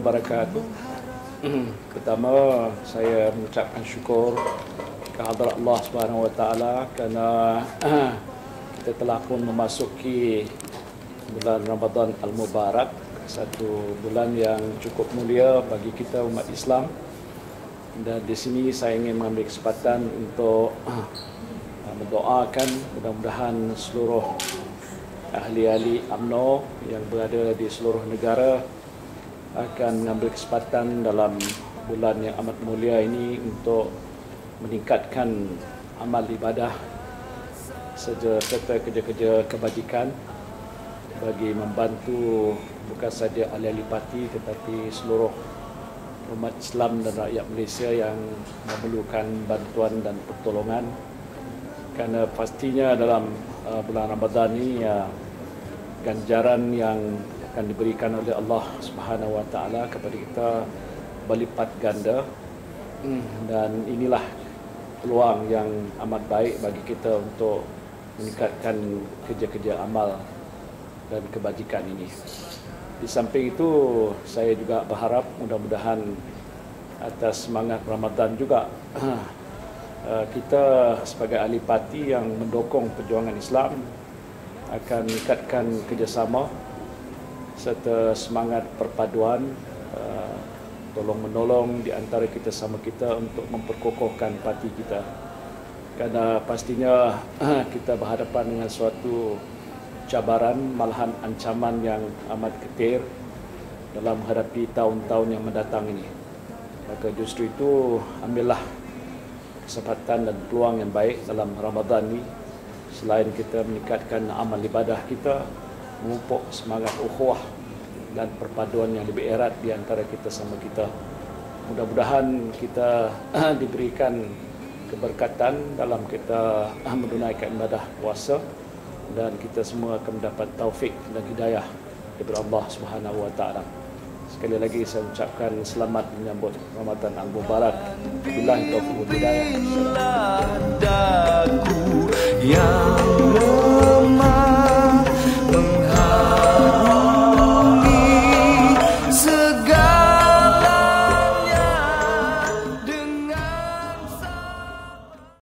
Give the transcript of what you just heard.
wabarakatuh. Pertama, saya mengucapkan syukur kehadrat Allah Subhanahu Wa Taala kerana kita telah pun memasuki bulan Ramadan Al-Mubarak, satu bulan yang cukup mulia bagi kita umat Islam. Dan di sini saya ingin mengambil kesempatan untuk mendoakan mudah-mudahan seluruh ahli-ahli UMNO yang berada di seluruh negara akan mengambil kesempatan dalam bulan yang amat mulia ini untuk meningkatkan amal ibadah serta kerja-kerja kebajikan bagi membantu bukan saja ahli-ahli parti tetapi seluruh umat Islam dan rakyat Malaysia yang memerlukan bantuan dan pertolongan. Kerana pastinya dalam bulan Ramadan ini ganjaran yang akan diberikan oleh Allah Subhanahu Wa Taala kepada kita berlipat ganda, dan inilah peluang yang amat baik bagi kita untuk meningkatkan kerja-kerja amal dan kebajikan ini. Di samping itu, saya juga berharap mudah-mudahan atas semangat Ramadan juga kita sebagai ahli parti yang mendukung perjuangan Islam akan meningkatkan kerjasama serta semangat perpaduan tolong-menolong di antara kita sama kita untuk memperkokohkan parti kita. Kerana pastinya kita berhadapan dengan suatu cabaran, malahan ancaman yang amat ketir dalam menghadapi tahun-tahun yang mendatang ini. Maka justru itu, ambillah kesempatan dan peluang yang baik dalam Ramadan ini. Selain kita meningkatkan amal ibadah kita, memupuk semangat ukhuwah dan perpaduan yang lebih erat di antara kita sama kita. Mudah-mudahan kita diberikan keberkatan dalam kita menunaikan ibadah puasa, dan kita semua akan mendapat taufik dan hidayah daripada Allah Subhanahu Wa Taala. Sekali lagi saya ucapkan selamat menyambut Ramadan Al-Mubarak. Billahi taufiq wal hidayah.